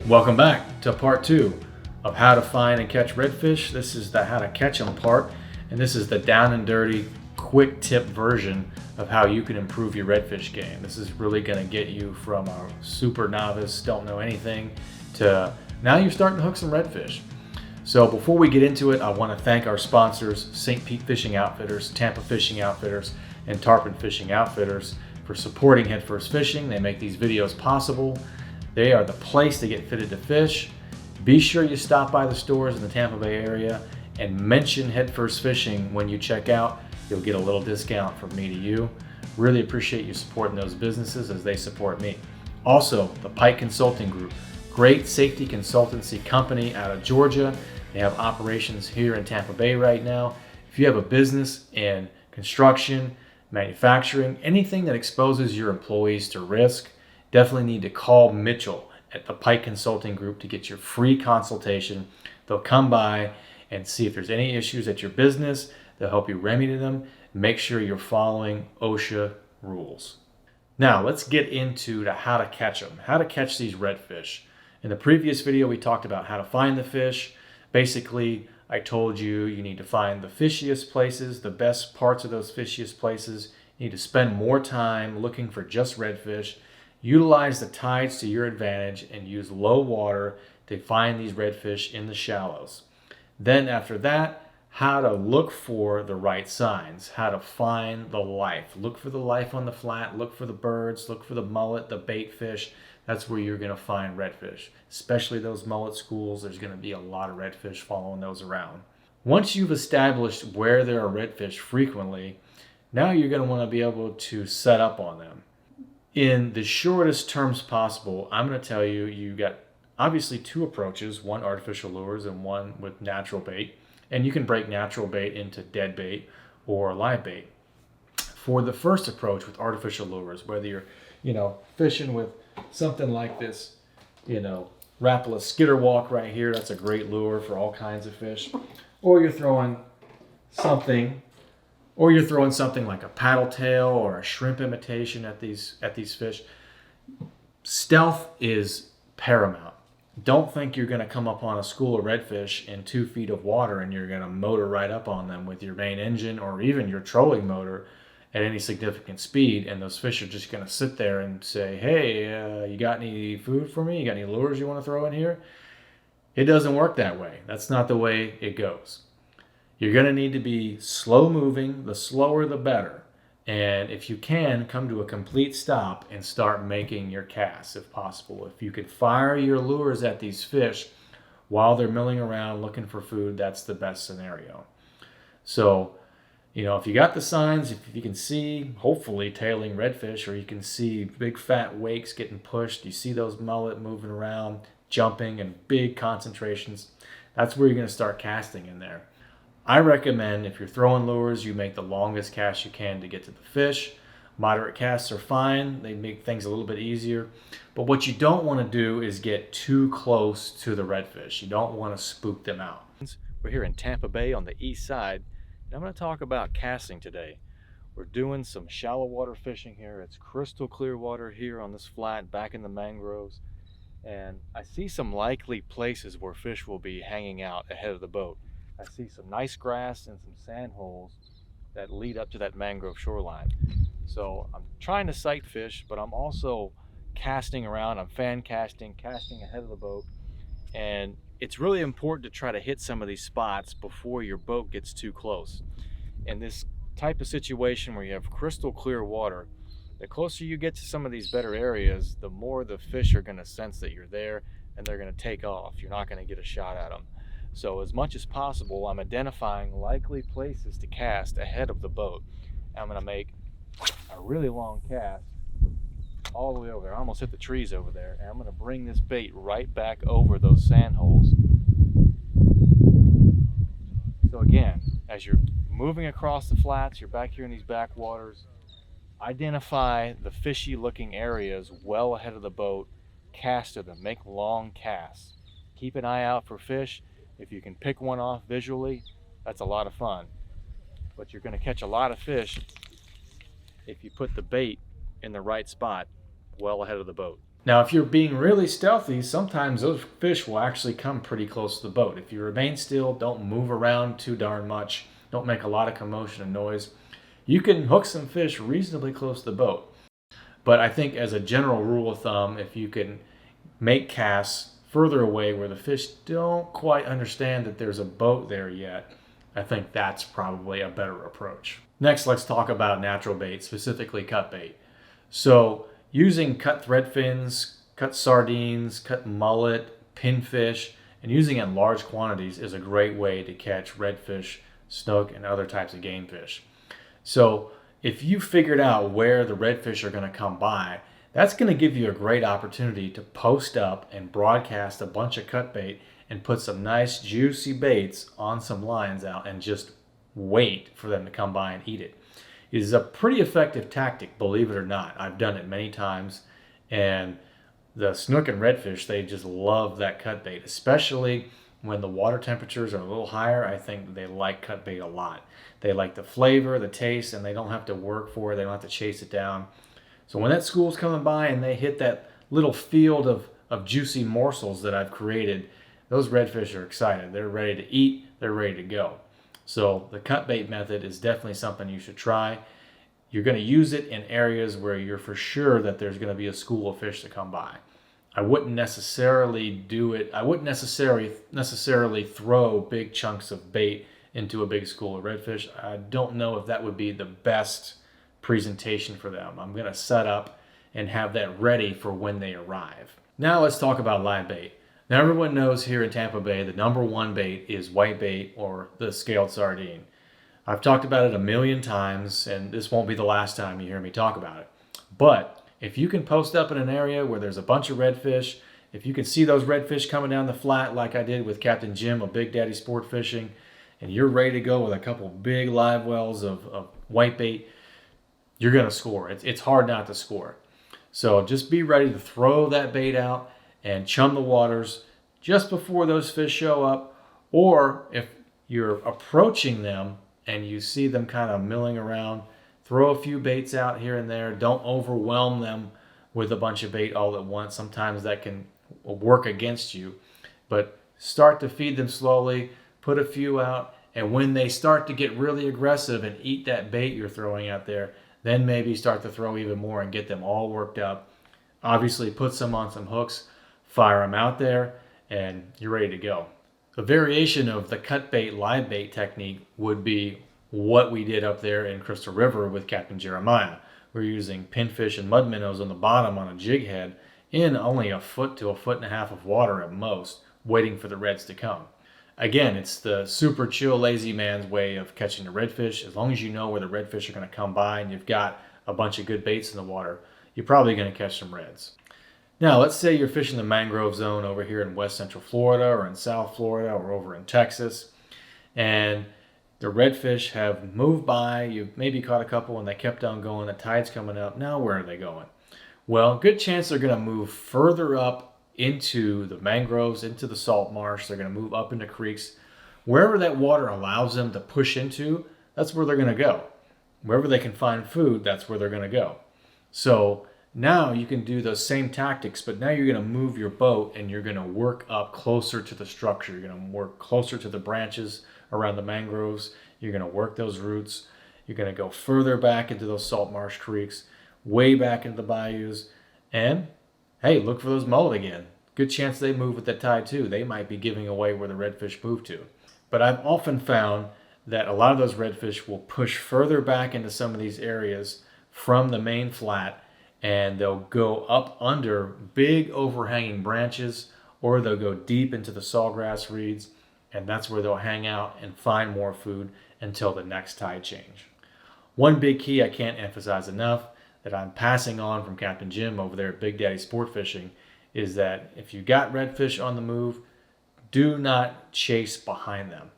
Welcome back to part 2 of how to find and catch redfish. This is the how to catch them part, and this is the down and dirty quick tip version of how you can improve your redfish game. This is really going to get you from a super novice, don't know anything, to now you're starting to hook some redfish. So before we get into it, I want to thank our sponsors, St. Pete Fishing Outfitters, Tampa Fishing Outfitters, and Tarpon Fishing Outfitters for supporting Head First Fishing. They make these videos possible. They are the place to get fitted to fish. Be sure you stop by the stores in the Tampa Bay area and mention Head First Fishing when you check out. You'll get a little discount from me to you. Really appreciate you supporting those businesses as they support me. Also, the Pike Consulting Group, great safety consultancy company out of Georgia. They have operations here in Tampa Bay right now. If you have a business in construction, manufacturing, anything that exposes your employees to risk, definitely need to call Mitchell at the Pike Consulting Group to get your free consultation. They'll come by and see if there's any issues at your business. They'll help you remedy them. Make sure you're following OSHA rules. Now let's get into how to catch them, how to catch these redfish. In the previous video, we talked about how to find the fish. Basically, I told you you need to find the fishiest places, the best parts of those fishiest places. You need to spend more time looking for just redfish. Utilize the tides to your advantage and use low water to find these redfish in the shallows. Then after that, how to look for the right signs, how to find the life. Look for the life on the flat, look for the birds, look for the mullet, the bait fish. That's where you're going to find redfish, especially those mullet schools. There's going to be a lot of redfish following those around. Once you've established where there are redfish frequently, now you're going to want to be able to set up on them. In the shortest terms possible, I'm going to tell you, you got obviously two approaches, one artificial lures and one with natural bait. And you can break natural bait into dead bait or live bait. For the first approach with artificial lures, whether you're, fishing with something like this, Rapala skitter walk right here, that's a great lure for all kinds of fish. Or you're throwing something like a paddle tail or a shrimp imitation at these fish. Stealth is paramount. Don't think you're going to come up on a school of redfish in 2 feet of water and you're going to motor right up on them with your main engine or even your trolling motor at any significant speed, and those fish are just going to sit there and say, hey, you got any food for me? You got any lures you want to throw in here? It doesn't work that way. That's not the way it goes. You're going to need to be slow moving. The slower the better. And if you can, come to a complete stop and start making your casts if possible. If you could fire your lures at these fish while they're milling around looking for food, that's the best scenario. So, if you got the signs, if you can see, hopefully, tailing redfish, or you can see big fat wakes getting pushed, you see those mullet moving around, jumping in big concentrations, that's where you're going to start casting in there. I recommend if you're throwing lures, you make the longest cast you can to get to the fish. Moderate casts are fine. They make things a little bit easier. But what you don't want to do is get too close to the redfish. You don't want to spook them out. We're here in Tampa Bay on the east side, and I'm going to talk about casting today. We're doing some shallow water fishing here. It's crystal clear water here on this flat back in the mangroves. And I see some likely places where fish will be hanging out ahead of the boat. I see some nice grass and some sand holes that lead up to that mangrove shoreline. So I'm trying to sight fish, but I'm also casting around. I'm fan casting ahead of the boat. And it's really important to try to hit some of these spots before your boat gets too close. In this type of situation where you have crystal clear water, the closer you get to some of these better areas, the more the fish are going to sense that you're there and they're going to take off. You're not going to get a shot at them. So as much as possible, I'm identifying likely places to cast ahead of the boat. I'm going to make a really long cast all the way over there. I almost hit the trees over there. And I'm going to bring this bait right back over those sand holes. So again, as you're moving across the flats, you're back here in these backwaters, identify the fishy looking areas well ahead of the boat, cast to them, make long casts. Keep an eye out for fish. If you can pick one off visually, that's a lot of fun. But you're going to catch a lot of fish if you put the bait in the right spot well ahead of the boat. Now, if you're being really stealthy, sometimes those fish will actually come pretty close to the boat. If you remain still, don't move around too darn much, don't make a lot of commotion and noise, you can hook some fish reasonably close to the boat. But I think as a general rule of thumb, if you can make casts further away where the fish don't quite understand that there's a boat there yet, I think that's probably a better approach. Next, let's talk about natural bait, specifically cut bait. So using cut thread fins, cut sardines, cut mullet, pinfish, and using it in large quantities is a great way to catch redfish, snook, and other types of game fish. So if you figured out where the redfish are going to come by, that's going to give you a great opportunity to post up and broadcast a bunch of cut bait and put some nice juicy baits on some lines out and just wait for them to come by and eat it. It is a pretty effective tactic, believe it or not. I've done it many times, and the snook and redfish, they just love that cut bait, especially when the water temperatures are a little higher. I think they like cut bait a lot. They like the flavor, the taste, and they don't have to work for it. They don't have to chase it down. So when that school's coming by and they hit that little field of juicy morsels that I've created, those redfish are excited. They're ready to eat. They're ready to go. So the cut bait method is definitely something you should try. You're going to use it in areas where you're for sure that there's going to be a school of fish to come by. I wouldn't necessarily do it. I wouldn't necessarily throw big chunks of bait into a big school of redfish. I don't know if that would be the best presentation for them. I'm going to set up and have that ready for when they arrive. Now let's talk about live bait. Now everyone knows here in Tampa Bay the number one bait is whitebait or the scaled sardine. I've talked about it a million times, and this won't be the last time you hear me talk about it. But if you can post up in an area where there's a bunch of redfish, if you can see those redfish coming down the flat like I did with Captain Jim of Big Daddy Sport Fishing, and you're ready to go with a couple big live wells of whitebait, you're going to score. It's hard not to score. So just be ready to throw that bait out and chum the waters just before those fish show up. Or if you're approaching them and you see them kind of milling around, throw a few baits out here and there. Don't overwhelm them with a bunch of bait all at once. Sometimes that can work against you. But start to feed them slowly, put a few out, and when they start to get really aggressive and eat that bait you're throwing out there, then maybe start to throw even more and get them all worked up. Obviously, put some on some hooks, fire them out there, and you're ready to go. A variation of the cut bait, live bait technique would be what we did up there in Crystal River with Captain Jeremiah. We're using pinfish and mud minnows on the bottom on a jig head in only a foot to a foot and a half of water at most, waiting for the reds to come. Again, it's the super chill, lazy man's way of catching the redfish. As long as you know where the redfish are going to come by and you've got a bunch of good baits in the water, you're probably going to catch some reds. Now, let's say you're fishing the mangrove zone over here in West Central Florida or in South Florida or over in Texas, and the redfish have moved by. You've maybe caught a couple and they kept on going. The tide's coming up. Now where are they going? Well, good chance they're going to move further up into the mangroves, into the salt marsh. They're going to move up into creeks. Wherever that water allows them to push into, that's where they're going to go. Wherever they can find food, that's where they're going to go. So now you can do those same tactics, but now you're going to move your boat and you're going to work up closer to the structure. You're going to work closer to the branches around the mangroves. You're going to work those roots. You're going to go further back into those salt marsh creeks, way back into the bayous, and hey, look for those mullet again. Good chance they move with the tide too. They might be giving away where the redfish move to. But I've often found that a lot of those redfish will push further back into some of these areas from the main flat, and they'll go up under big overhanging branches, or they'll go deep into the sawgrass reeds, and that's where they'll hang out and find more food until the next tide change. One big key I can't emphasize enough that I'm passing on from Captain Jim over there at Big Daddy Sport Fishing is that if you got redfish on the move, do not chase behind them.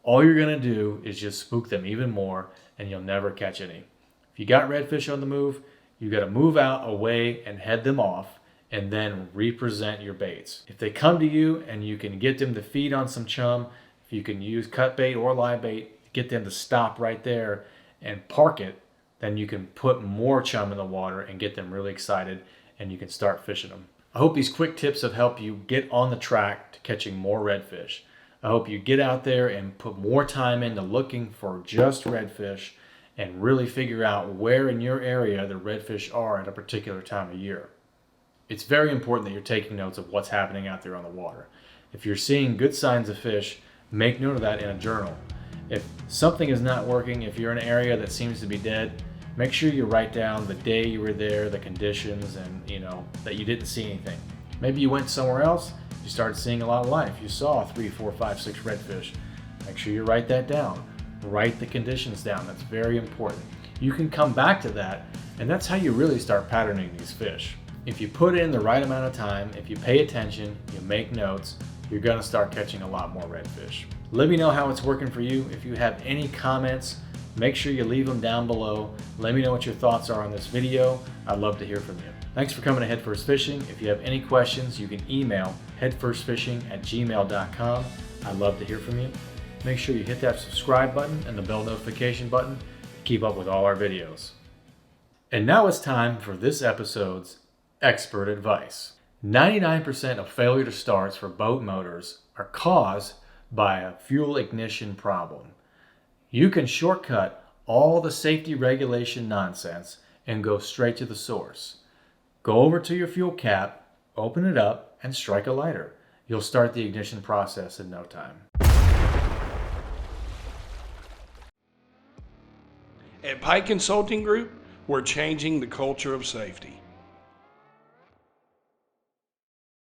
All you're going to do is just spook them even more, and you'll never catch any. If you got redfish on the move, you got to move out away and head them off, and then represent your baits. If they come to you and you can get them to feed on some chum, if you can use cut bait or live bait, get them to stop right there and park it, then you can put more chum in the water and get them really excited, and you can start fishing them. I hope these quick tips have helped you get on the track to catching more redfish. I hope you get out there and put more time into looking for just redfish and really figure out where in your area the redfish are at a particular time of year. It's very important that you're taking notes of what's happening out there on the water. If you're seeing good signs of fish, make note of that in a journal. If something is not working, if you're in an area that seems to be dead, make sure you write down the day you were there, the conditions, and that you didn't see anything. Maybe you went somewhere else, you started seeing a lot of life. You saw 3, 4, 5, 6 redfish. Make sure you write that down. Write the conditions down. That's very important. You can come back to that, and that's how you really start patterning these fish. If you put in the right amount of time, if you pay attention, you make notes, you're gonna start catching a lot more redfish. Let me know how it's working for you. If you have any comments, make sure you leave them down below. Let me know what your thoughts are on this video. I'd love to hear from you. Thanks for coming to Head First Fishing. If you have any questions, you can email headfirstfishing@gmail.com. I'd love to hear from you. Make sure you hit that subscribe button and the bell notification button to keep up with all our videos. And now it's time for this episode's expert advice. 99% of failure to starts for boat motors are caused by a fuel ignition problem. You can shortcut all the safety regulation nonsense and go straight to the source. Go over to your fuel cap, open it up, and strike a lighter. You'll start the ignition process in no time. At Pike Consulting Group, we're changing the culture of safety.